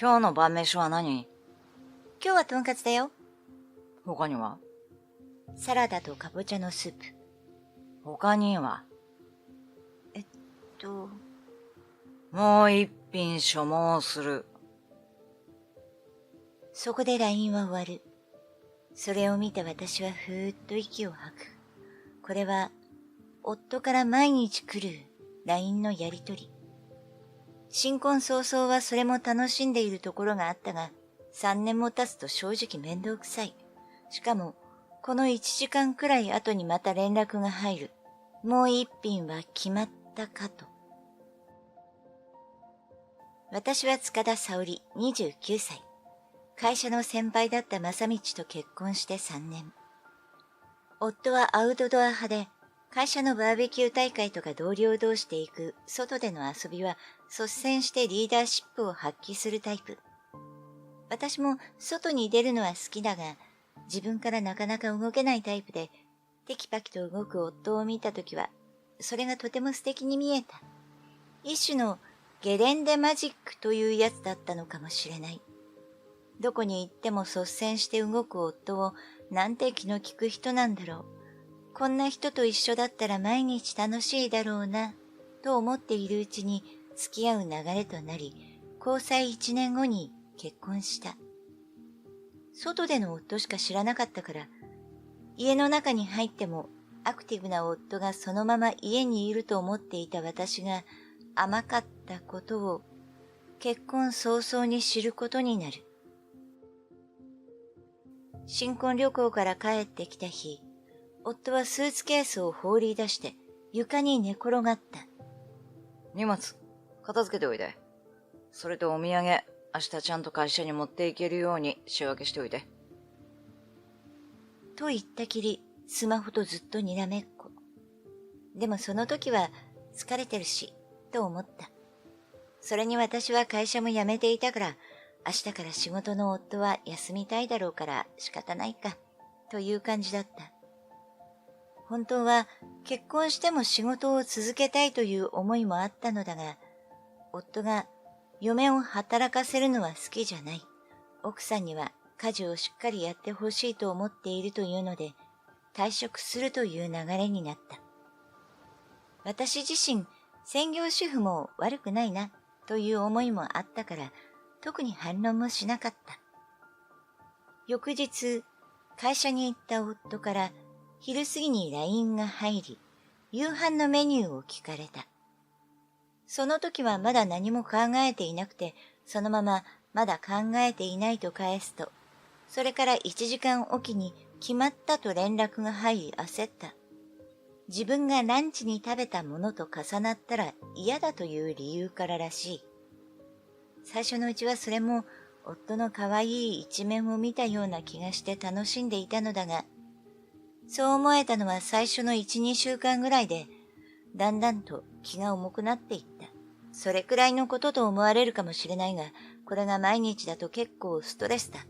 今日の晩飯は何？今日はとんかつだよ。他には？サラダとかぼちゃのスープ。他には？もう一品所望する。そこで LINE は終わる。それを見て私はふーっと息を吐く。これは夫から毎日来る LINE のやりとり。新婚早々はそれも楽しんでいるところがあったが、3年も経つと正直面倒くさい。しかも、この1時間くらい後にまた連絡が入る。もう一品は決まったかと。私は塚田沙織、29歳。会社の先輩だった正道と結婚して3年。夫はアウトドア派で、会社のバーベキュー大会とか同僚同士で行く外での遊びは率先してリーダーシップを発揮するタイプ。私も外に出るのは好きだが、自分からなかなか動けないタイプで、テキパキと動く夫を見たときは、それがとても素敵に見えた。一種のゲレンデマジックというやつだったのかもしれない。どこに行っても率先して動く夫をなんて気の利く人なんだろう。こんな人と一緒だったら毎日楽しいだろうな、と思っているうちに付き合う流れとなり、交際1年後に結婚した。外での夫しか知らなかったから、家の中に入ってもアクティブな夫がそのまま家にいると思っていた私が甘かったことを結婚早々に知ることになる。新婚旅行から帰ってきた日、夫はスーツケースを放り出して床に寝転がった。荷物、片付けておいで。それとお土産、明日ちゃんと会社に持っていけるように仕分けしておいて。と言ったきり、スマホとずっとにらめっこ。でもその時は疲れてるし、と思った。それに私は会社も辞めていたから、明日から仕事の夫は休みたいだろうから仕方ないか、という感じだった。本当は結婚しても仕事を続けたいという思いもあったのだが、夫が嫁を働かせるのは好きじゃない。奥さんには家事をしっかりやってほしいと思っているというので、退職するという流れになった。私自身、専業主婦も悪くないな、という思いもあったから、特に反論もしなかった。翌日、会社に行った夫から昼過ぎに LINE が入り、夕飯のメニューを聞かれた。その時はまだ何も考えていなくて、そのまままだ考えていないと返すと、それから1時間おきに決まったと連絡が入り焦った。自分がランチに食べたものと重なったら嫌だという理由かららしい。最初のうちはそれも夫の可愛い一面を見たような気がして楽しんでいたのだが、そう思えたのは最初の1、2週間ぐらいで、だんだんと気が重くなっていった。それくらいのことと思われるかもしれないが、これが毎日だと結構ストレスだ。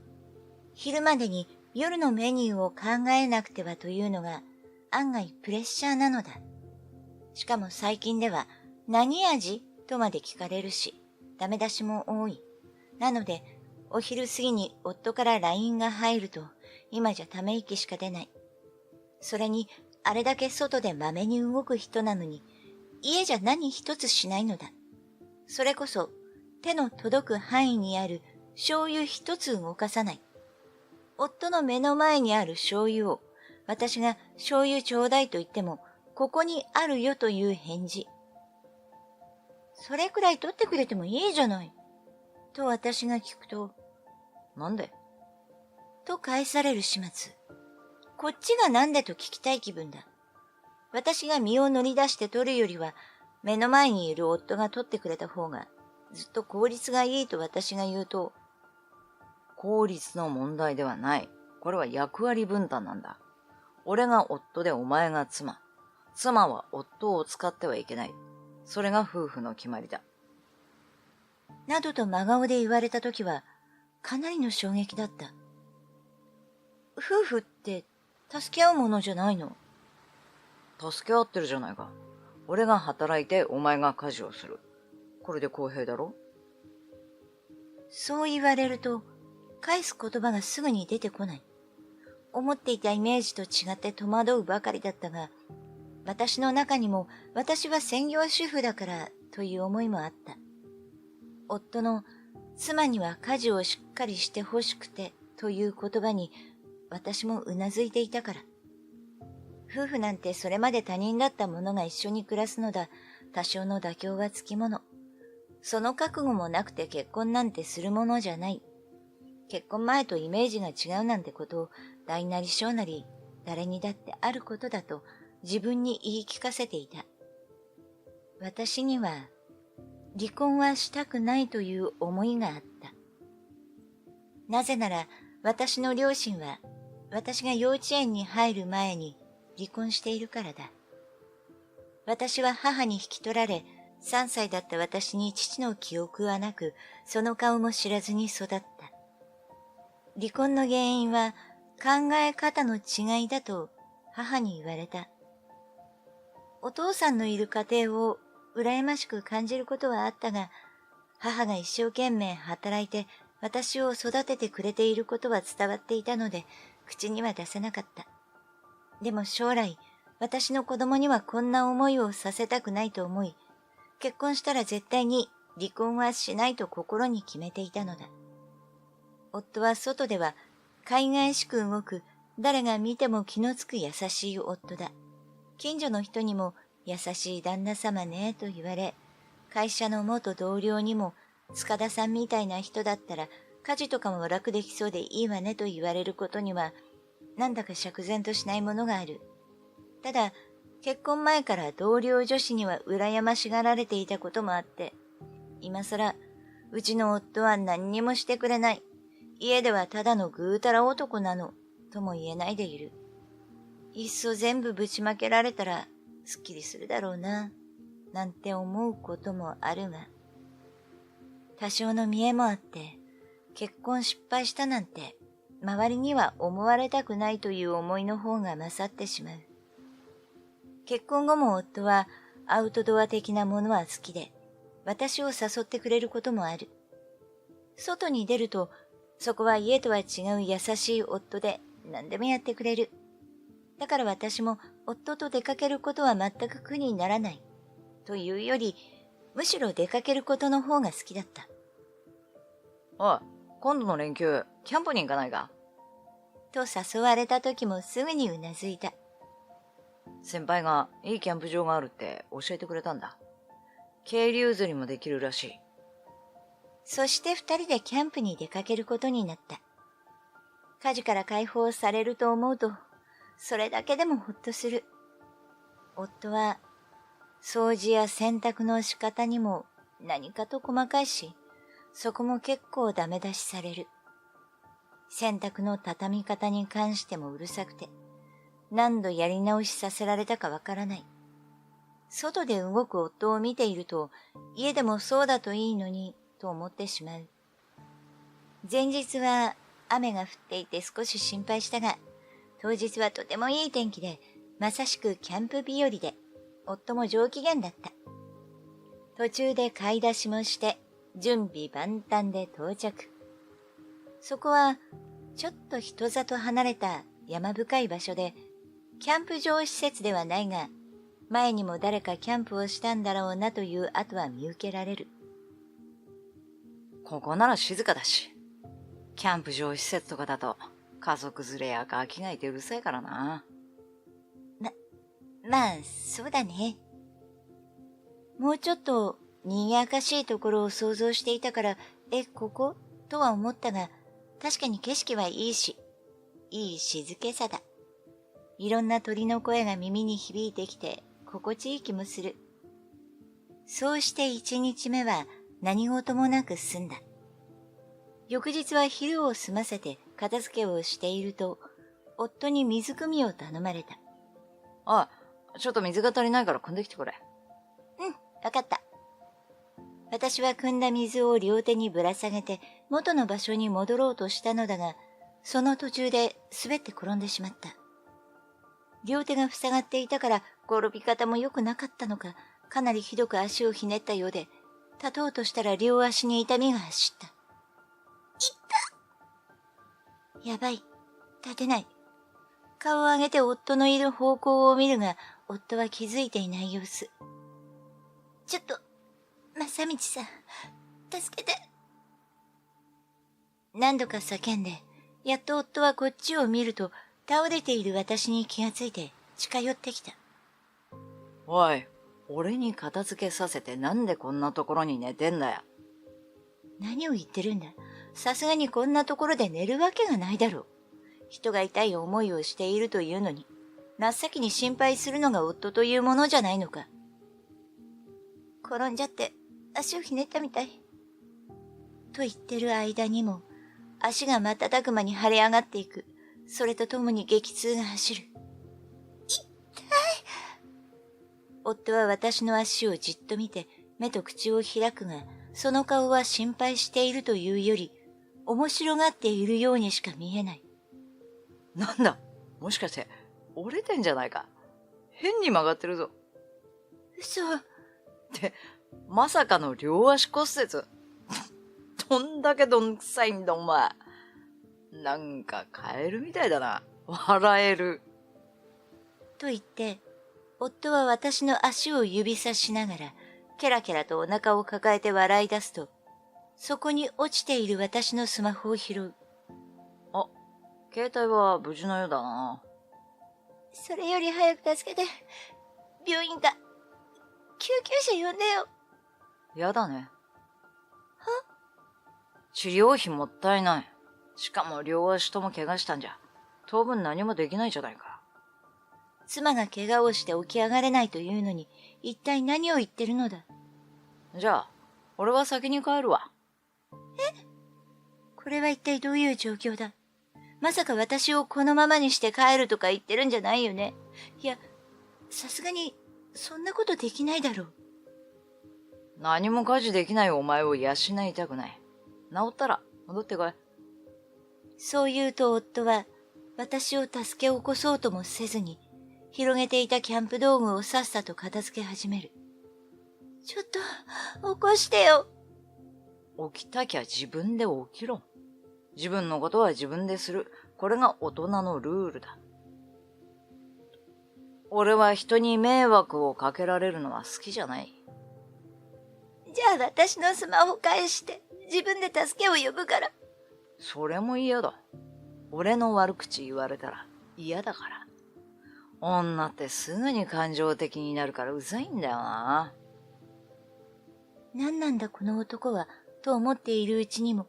昼までに夜のメニューを考えなくてはというのが案外プレッシャーなのだ。しかも最近では何味とまで聞かれるし、ダメ出しも多い。なので、お昼過ぎに夫から LINE が入ると、今じゃため息しか出ない。それに、あれだけ外でまめに動く人なのに、家じゃ何一つしないのだ。それこそ、手の届く範囲にある醤油一つ動かさない。夫の目の前にある醤油を、私が醤油ちょうだいと言っても、ここにあるよという返事。それくらい取ってくれてもいいじゃない。と私が聞くと、なんで？と返される始末。こっちがなんでと聞きたい気分だ。私が身を乗り出して取るよりは、目の前にいる夫が取ってくれた方が、ずっと効率がいいと私が言うと、効率の問題ではない。これは役割分担なんだ。俺が夫でお前が妻。妻は夫を使ってはいけない。それが夫婦の決まりだ。などと真顔で言われたときは、かなりの衝撃だった。夫婦って助け合うものじゃないの？助け合ってるじゃないか。俺が働いてお前が家事をする。これで公平だろ？そう言われると、返す言葉がすぐに出てこない。思っていたイメージと違って戸惑うばかりだったが、私の中にも私は専業主婦だからという思いもあった。夫の妻には家事をしっかりしてほしくてという言葉に私もうなずいていたから。夫婦なんてそれまで他人だった者が一緒に暮らすのだ。多少の妥協はつきもの。その覚悟もなくて結婚なんてするものじゃない。結婚前とイメージが違うなんてことを大なり小なり誰にだってあることだと自分に言い聞かせていた。私には離婚はしたくないという思いがあった。なぜなら私の両親は私が幼稚園に入る前に離婚しているからだ。私は母に引き取られ、3歳だった私に父の記憶はなく、その顔も知らずに育った。離婚の原因は考え方の違いだと母に言われた。お父さんのいる家庭を羨ましく感じることはあったが、母が一生懸命働いて私を育ててくれていることは伝わっていたので、口には出せなかった。でも将来、私の子供にはこんな思いをさせたくないと思い、結婚したら絶対に離婚はしないと心に決めていたのだ。夫は外では海外しく動く、誰が見ても気のつく優しい夫だ。近所の人にも優しい旦那様ねと言われ、会社の元同僚にも塚田さんみたいな人だったら家事とかも楽できそうでいいわねと言われることには、なんだか釈然としないものがある。ただ、結婚前から同僚女子には羨ましがられていたこともあって、今更、うちの夫は何にもしてくれない。家ではただのぐうたら男なの、とも言えないでいる。いっそ全部ぶちまけられたら、すっきりするだろうな、なんて思うこともあるが、多少の見栄もあって、結婚失敗したなんて、周りには思われたくないという思いの方が勝ってしまう。結婚後も夫はアウトドア的なものは好きで、私を誘ってくれることもある。外に出ると、そこは家とは違う優しい夫で何でもやってくれる。だから私も夫と出かけることは全く苦にならない。というより、むしろ出かけることの方が好きだった。おい、今度の連休、キャンプに行かないか？と誘われた時もすぐにうなずいた。先輩がいいキャンプ場があるって教えてくれたんだ。渓流釣りもできるらしい。そして二人でキャンプに出かけることになった。家事から解放されると思うと、それだけでもほっとする。夫は、掃除や洗濯の仕方にも何かと細かいし、そこも結構ダメ出しされる。洗濯の畳み方に関してもうるさくて、何度やり直しさせられたかわからない。外で動く夫を見ていると、家でもそうだといいのに、と思ってしまう。前日は雨が降っていて少し心配したが、当日はとてもいい天気で、まさしくキャンプ日和で、夫も上機嫌だった。途中で買い出しもして、準備万端で到着。そこは、ちょっと人里離れた山深い場所で、キャンプ場施設ではないが、前にも誰かキャンプをしたんだろうなという跡は見受けられる。ここなら静かだし。キャンプ場施設とかだと、家族連れやガキがいてうるさいからな。まあ、そうだね。もうちょっと賑やかしいところを想像していたから、こことは思ったが、確かに景色はいいし、いい静けさだ。いろんな鳥の声が耳に響いてきて、心地いい気もする。そうして一日目は何事もなく済んだ。翌日は昼を済ませて片付けをしていると、夫に水汲みを頼まれた。おい、ちょっと水が足りないから汲んできてくれ。わかった。私は汲んだ水を両手にぶら下げて元の場所に戻ろうとしたのだが、その途中で滑って転んでしまった。両手が塞がっていたから転び方も良くなかったのか、かなりひどく足をひねったようで、立とうとしたら両足に痛みが走った。やばい。立てない。顔を上げて夫のいる方向を見るが、夫は気づいていない様子。ちょっと、正道さん、助けて。何度か叫んで、やっと夫はこっちを見ると、倒れている私に気がついて近寄ってきた。おい、俺に片付けさせてなんでこんなところに寝てんだよ。何を言ってるんだ。さすがにこんなところで寝るわけがないだろう。人が痛い思いをしているというのに、真っ先に心配するのが夫というものじゃないのか。転んじゃって足をひねったみたい。と言ってる間にも、足が瞬く間に腫れ上がっていく。それとともに激痛が走る。痛い。夫は私の足をじっと見て、目と口を開くが、その顔は心配しているというより、面白がっているようにしか見えない。なんだ、もしかして折れてんじゃないか。変に曲がってるぞ。嘘。って、まさかの両足骨折。どんだけどんくさいんだお前。なんかカエルみたいだな。笑える。と言って、夫は私の足を指さしながら、ケラケラとお腹を抱えて笑い出すと、そこに落ちている私のスマホを拾う。あ、携帯は無事のようだな。それより早く助けて。病院か。救急車呼んでよ。やだね。は？治療費もったいない。しかも両足とも怪我したんじゃ。当分何もできないじゃないか。妻が怪我をして起き上がれないというのに、一体何を言ってるのだ。じゃあ、俺は先に帰るわ。これは一体どういう状況だ。まさか私をこのままにして帰るとか言ってるんじゃないよね。いや、さすがに、そんなことできないだろう。何も家事できないお前を養いたくない。治ったら戻ってこい。そう言うと夫は、私を助け起こそうともせずに、広げていたキャンプ道具をさっさと片付け始める。ちょっと、起こしてよ。起きたきゃ自分で起きろ。自分のことは自分でする。これが大人のルールだ。俺は人に迷惑をかけられるのは好きじゃない。じゃあ私のスマホ返して、自分で助けを呼ぶから。それも嫌だ。俺の悪口言われたら嫌だから。女ってすぐに感情的になるからうざいんだよな。何なんだこの男は、と思っているうちにも、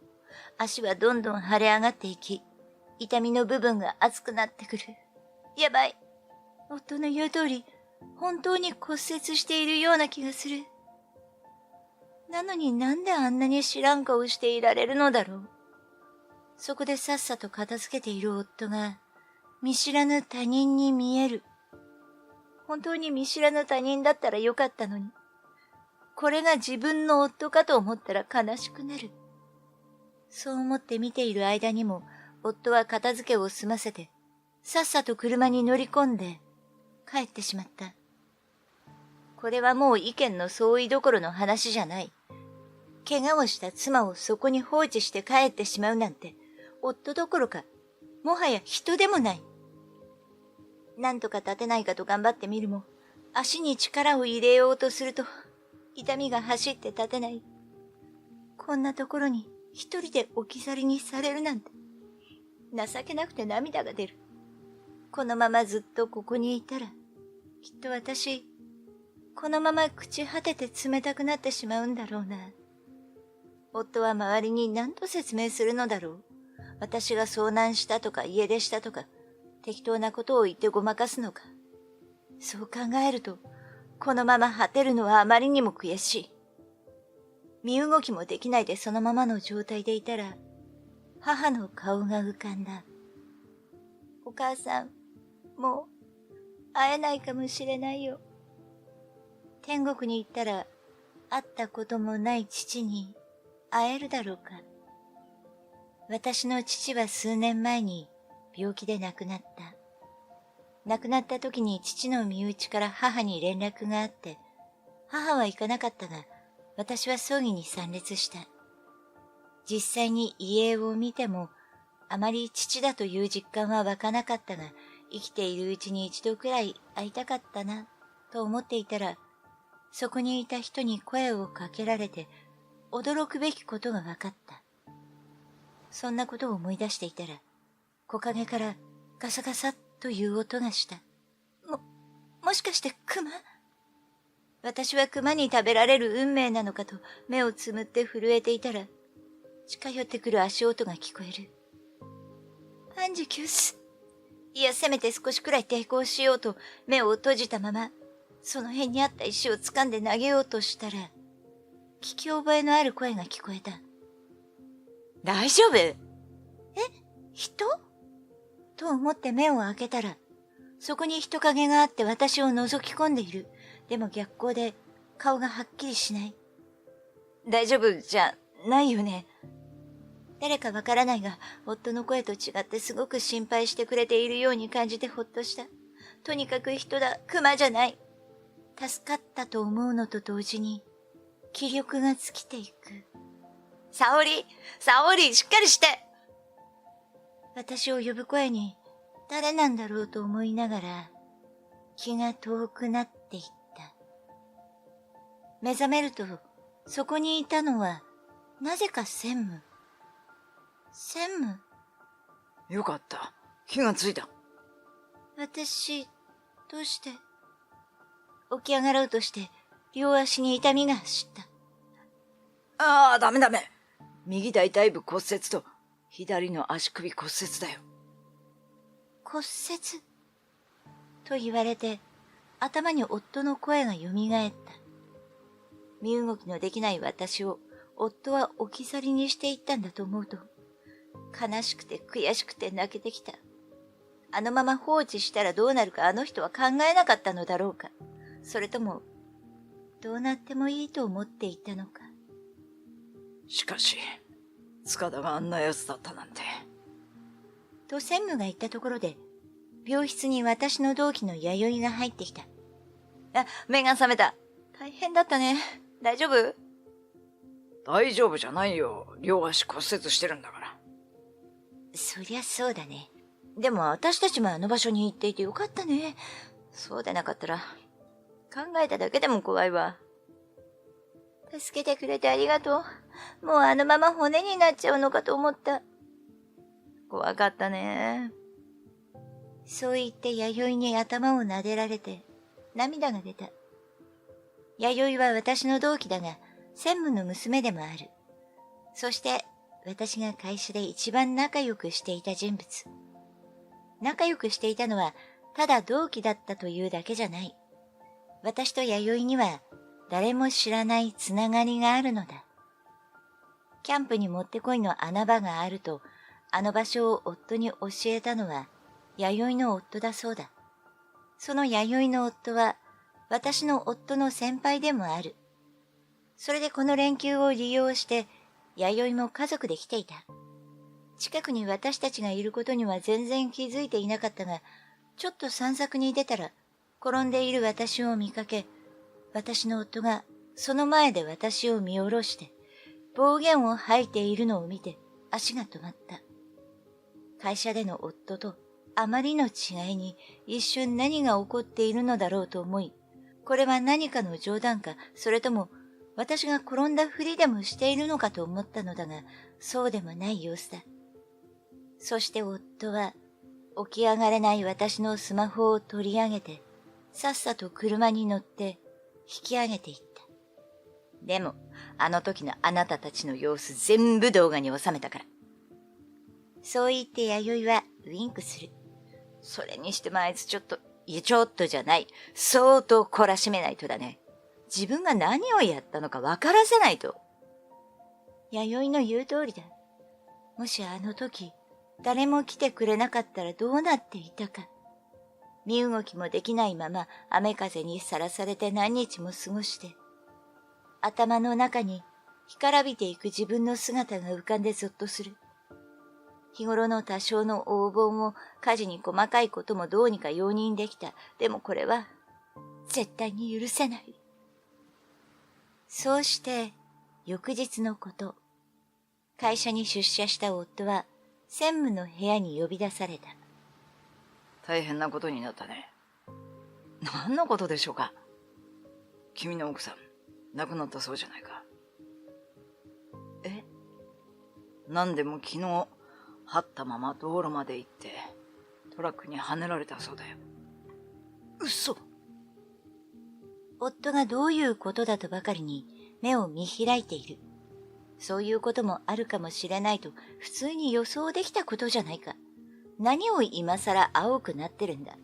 足はどんどん腫れ上がっていき、痛みの部分が熱くなってくる。やばい。夫の言う通り、本当に骨折しているような気がする。なのになんであんなに知らん顔していられるのだろう。そこでさっさと片付けている夫が、見知らぬ他人に見える。本当に見知らぬ他人だったらよかったのに。これが自分の夫かと思ったら悲しくなる。そう思って見ている間にも、夫は片付けを済ませて、さっさと車に乗り込んで、帰ってしまった。これはもう意見の相違どころの話じゃない。怪我をした妻をそこに放置して帰ってしまうなんて、夫どころか、もはや人でもない。なんとか立てないかと頑張ってみるも、足に力を入れようとすると、痛みが走って立てない。こんなところに一人で置き去りにされるなんて、情けなくて涙が出る。このままずっとここにいたら、きっと私、このまま朽ち果てて冷たくなってしまうんだろうな。夫は周りに何と説明するのだろう。私が遭難したとか家出したとか、適当なことを言ってごまかすのか。そう考えると、このまま果てるのはあまりにも悔しい。身動きもできないでそのままの状態でいたら、母の顔が浮かんだ。お母さん、もう会えないかもしれないよ。天国に行ったら、会ったこともない父に会えるだろうか。私の父は数年前に病気で亡くなった。亡くなった時に父の身内から母に連絡があって、母は行かなかったが、私は葬儀に参列した。実際に遺影を見ても、あまり父だという実感は湧かなかったが、生きているうちに一度くらい会いたかったな、と思っていたら、そこにいた人に声をかけられて、驚くべきことが分かった。そんなことを思い出していたら、木陰からガサガサという音がした。もしかして熊？私は熊に食べられる運命なのかと目をつむって震えていたら、近寄ってくる足音が聞こえる。アンジュキュース。いや、せめて少しくらい抵抗しようと目を閉じたまま、その辺にあった石を掴んで投げようとしたら、聞き覚えのある声が聞こえた。大丈夫？人？と思って目を開けたら、そこに人影があって私を覗き込んでいる。でも逆光で顔がはっきりしない。大丈夫じゃないよね。誰かわからないが、夫の声と違ってすごく心配してくれているように感じてほっとした。とにかく人だ、熊じゃない。助かったと思うのと同時に、気力が尽きていく。沙織、しっかりして！私を呼ぶ声に、誰なんだろうと思いながら、気が遠くなっていった。目覚めると、そこにいたのは、なぜか専務。専務？よかった。気がついた。私、どうして？起き上がろうとして、両足に痛みが走った。ああ、ダメ。右大腿部骨折と、左の足首骨折だよ。骨折？と言われて、頭に夫の声がよみがえった。身動きのできない私を、夫は置き去りにしていったんだと思うと、悲しくて悔しくて泣けてきた。あのまま放置したらどうなるかあの人は考えなかったのだろうか。それとも、どうなってもいいと思っていたのか。しかし、塚田があんな奴だったなんて。と専務が言ったところで、病室に私の同期の弥生が入ってきた。目が覚めた。大変だったね。大丈夫？大丈夫じゃないよ。両足骨折してるんだから。そりゃそうだね。でも私たちもあの場所に行っていてよかったね。そうでなかったら、考えただけでも怖いわ。助けてくれてありがとう。もうあのまま骨になっちゃうのかと思った。怖かったね。そう言って弥生に頭を撫でられて、涙が出た。弥生は私の同期だが、専務の娘でもある。そして、私が会社で一番仲良くしていた人物。仲良くしていたのは、ただ同期だったというだけじゃない。私と弥生には、誰も知らないつながりがあるのだ。キャンプにもってこいの穴場があると、あの場所を夫に教えたのは、弥生の夫だそうだ。その弥生の夫は、私の夫の先輩でもある。それでこの連休を利用して、弥生も家族で来ていた。近くに私たちがいることには全然気づいていなかったが、ちょっと散策に出たら、転んでいる私を見かけ、私の夫がその前で私を見下ろして、暴言を吐いているのを見て足が止まった。会社での夫とあまりの違いに一瞬何が起こっているのだろうと思い、これは何かの冗談か、それとも私が転んだふりでもしているのかと思ったのだが、そうでもない様子だ。そして夫は起き上がれない私のスマホを取り上げて、さっさと車に乗って引き上げていった。でも、あの時のあなたたちの様子全部動画に収めたから。そう言って弥生はウインクする。それにしてもあいつちょっとじゃない。相当懲らしめないとだね。自分が何をやったのか分からせないと。弥生の言う通りだ。もしあの時、誰も来てくれなかったらどうなっていたか。身動きもできないまま雨風にさらされて何日も過ごして、頭の中に干からびていく自分の姿が浮かんでゾッとする。日頃の多少の横暴も家事に細かいこともどうにか容認できた。でもこれは絶対に許せない。そうして翌日のこと、会社に出社した夫は専務の部屋に呼び出された。大変なことになったね。何のことでしょうか。君の奥さん、亡くなったそうじゃないか。え？何でも昨日、はったまま道路まで行って、トラックにはねられたそうだよ。嘘。夫がどういうことだとばかりに目を見開いている。そういうこともあるかもしれないと普通に予想できたことじゃないか。何を今さら青くなってるんだ。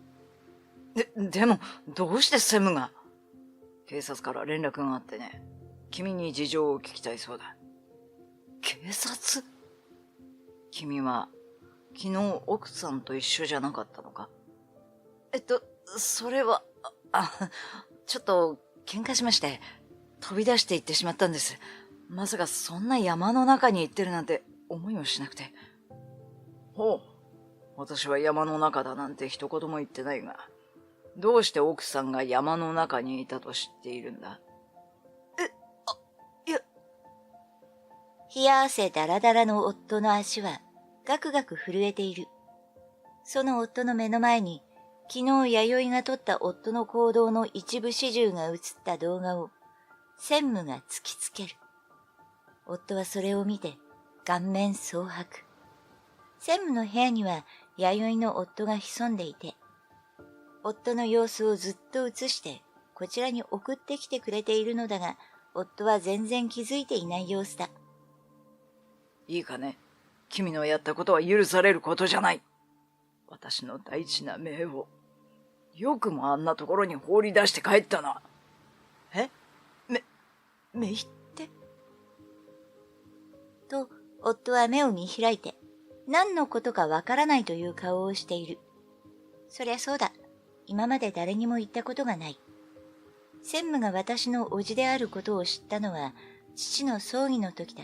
でも、どうして専務が？警察から連絡があってね、君に事情を聞きたいそうだ。警察？君は、昨日奥さんと一緒じゃなかったのか？それは、ちょっと喧嘩しまして、飛び出して行ってしまったんです。まさかそんな山の中に行ってるなんて思いもしなくて。ほう。私は山の中だなんて一言も言ってないが、どうして奥さんが山の中にいたと知っているんだ？いや。冷や汗だらだらの夫の足はガクガク震えている。その夫の目の前に、昨日弥生が撮った夫の行動の一部始終が映った動画を専務が突きつける。夫はそれを見て顔面蒼白。専務の部屋には弥生の夫が潜んでいて、夫の様子をずっと映してこちらに送ってきてくれているのだが、夫は全然気づいていない様子だ。いいかね。君のやったことは許されることじゃない。私の大事な命を、よくもあんなところに放り出して帰ったな。めいってと、夫は目を見開いて、何のことかわからないという顔をしている。そりゃそうだ。今まで誰にも言ったことがない。専務が私の叔父であることを知ったのは、父の葬儀の時だ。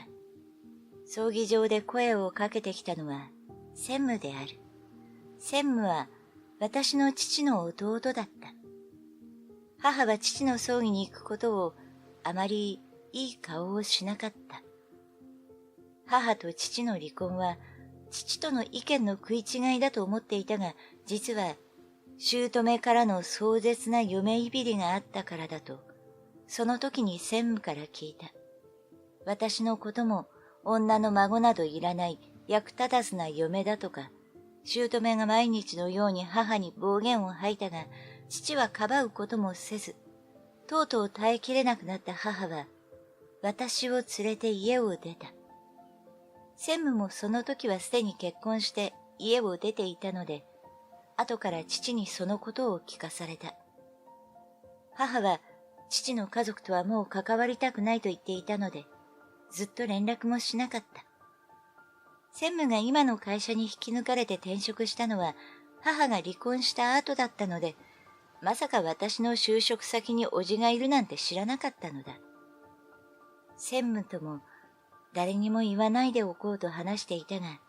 葬儀場で声をかけてきたのは、専務である。専務は、私の父の弟だった。母は父の葬儀に行くことを、あまりいい顔をしなかった。母と父の離婚は、父との意見の食い違いだと思っていたが、実は、姑からの壮絶な嫁いびりがあったからだと、その時に専務から聞いた。私のことも、女の孫などいらない役立たずな嫁だとか、姑が毎日のように母に暴言を吐いたが、父はかばうこともせず、とうとう耐えきれなくなった母は、私を連れて家を出た。専務もその時はすでに結婚して家を出ていたので、後から父にそのことを聞かされた。母は父の家族とはもう関わりたくないと言っていたので、ずっと連絡もしなかった。専務が今の会社に引き抜かれて転職したのは、母が離婚した後だったので、まさか私の就職先に叔父がいるなんて知らなかったのだ。専務とも誰にも言わないでおこうと話していたが、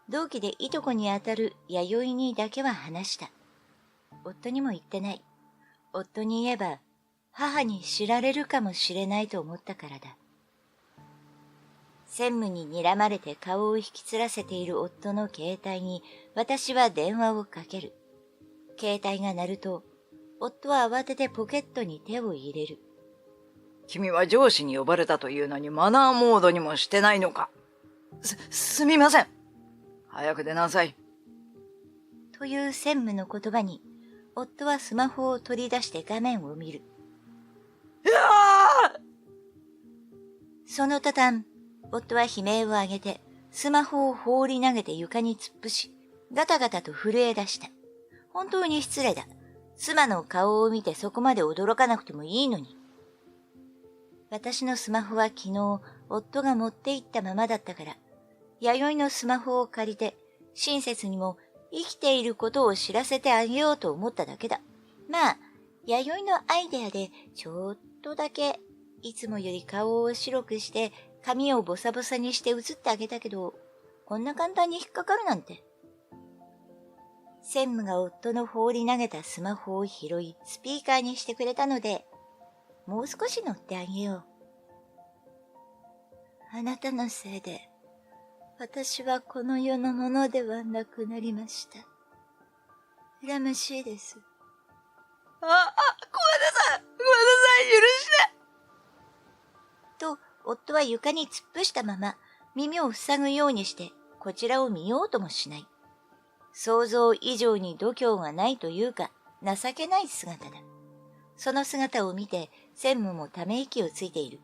同期でいとこにあたる弥生にだけは話した。夫にも言ってない。夫に言えば母に知られるかもしれないと思ったからだ。専務に睨まれて顔を引きつらせている夫の携帯に私は電話をかける。携帯が鳴ると、夫は慌ててポケットに手を入れる。君は上司に呼ばれたというのにマナーモードにもしてないのか。すみません。早く出なさい。という専務の言葉に、夫はスマホを取り出して画面を見る。その途端、夫は悲鳴を上げて、スマホを放り投げて床に突っ伏し、ガタガタと震え出した。本当に失礼だ。妻の顔を見てそこまで驚かなくてもいいのに。私のスマホは昨日、夫が持って行ったままだったから、弥生のスマホを借りて、親切にも生きていることを知らせてあげようと思っただけだ。まあ、弥生のアイデアでちょっとだけ、いつもより顔を白くして、髪をボサボサにして写ってあげたけど、こんな簡単に引っかかるなんて。専務が夫の放り投げたスマホを拾い、スピーカーにしてくれたので、もう少し乗ってあげよう。あなたのせいで、私はこの世のものではなくなりました。恨ましいです。ごめんなさい、許して。と、夫は床に突っ伏したまま、耳を塞ぐようにして、こちらを見ようともしない。想像以上に度胸がないというか、情けない姿だ。その姿を見て、専務もため息をついている。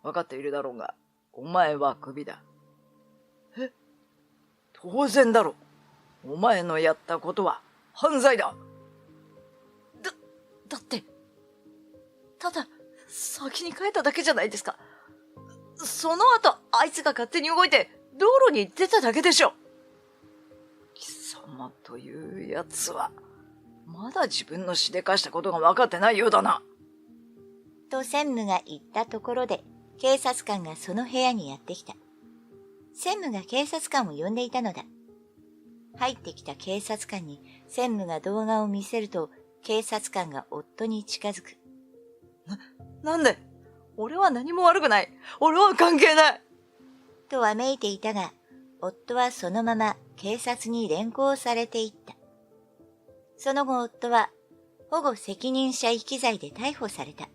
分かっているだろうが、お前はクビだ。当然だろう。お前のやったことは犯罪だ。だって、ただ、先に帰っただけじゃないですか。その後、あいつが勝手に動いて、道路に出ただけでしょ。貴様というやつは、まだ自分のしでかしたことが分かってないようだな。と専務が言ったところで、警察官がその部屋にやってきた。専務が警察官を呼んでいたのだ。入ってきた警察官に専務が動画を見せると、警察官が夫に近づく。なんで？俺は何も悪くない。俺は関係ない。とわめいていたが、夫はそのまま警察に連行されていった。その後夫は保護責任者遺棄罪で逮捕された。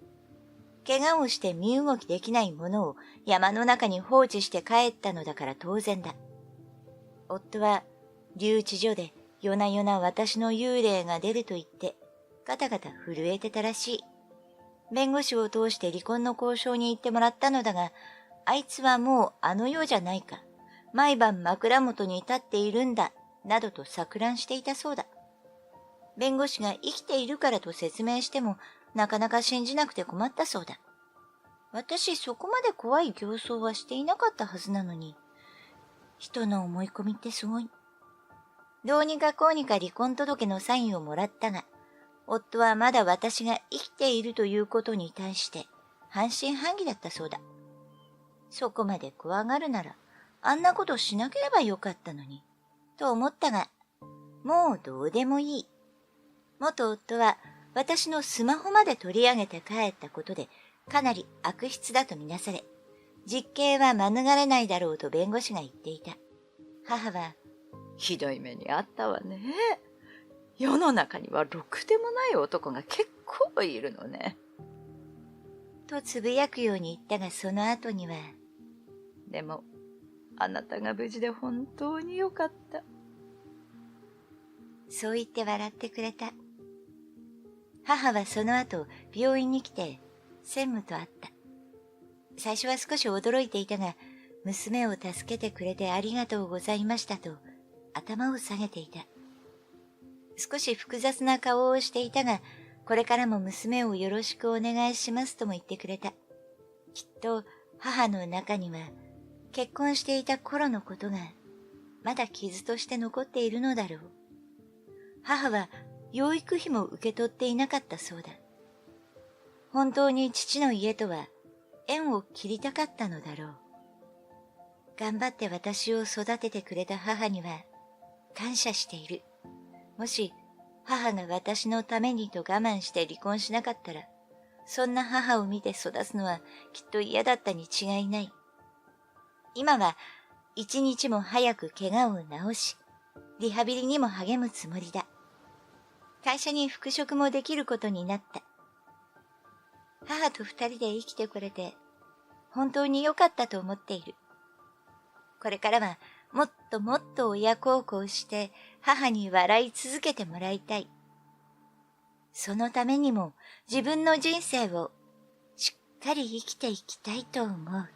怪我をして身動きできないものを山の中に放置して帰ったのだから当然だ。夫は留置所で夜な夜な私の幽霊が出ると言ってガタガタ震えてたらしい。弁護士を通して離婚の交渉に行ってもらったのだが、あいつはもうあの世じゃないか、毎晩枕元に立っているんだ、などと錯乱していたそうだ。弁護士が生きているからと説明しても、なかなか信じなくて困ったそうだ。私そこまで怖い形相はしていなかったはずなのに、人の思い込みってすごい。どうにかこうにか離婚届のサインをもらったが、夫はまだ私が生きているということに対して半信半疑だったそうだ。そこまで怖がるなら、あんなことしなければよかったのに、と思ったが、もうどうでもいい。元夫は私のスマホまで取り上げて帰ったことでかなり悪質だとみなされ、実刑は免れないだろうと弁護士が言っていた。母は、ひどい目にあったわね。世の中にはろくでもない男が結構いるのね。とつぶやくように言ったが、その後には、でも、あなたが無事で本当によかった。そう言って笑ってくれた。母はその後、病院に来て、専務と会った。最初は少し驚いていたが、娘を助けてくれてありがとうございましたと、頭を下げていた。少し複雑な顔をしていたが、これからも娘をよろしくお願いしますとも言ってくれた。きっと母の中には結婚していた頃のことがまだ傷として残っているのだろう。母は養育費も受け取っていなかったそうだ。本当に父の家とは縁を切りたかったのだろう。頑張って私を育ててくれた母には感謝している。もし母が私のためにと我慢して離婚しなかったら、そんな母を見て育つのはきっと嫌だったに違いない。今は一日も早く怪我を治し、リハビリにも励むつもりだ。会社に復職もできることになった。母と二人で生きてこれて、本当に良かったと思っている。これからはもっともっと親孝行して母に笑い続けてもらいたい。そのためにも自分の人生をしっかり生きていきたいと思う。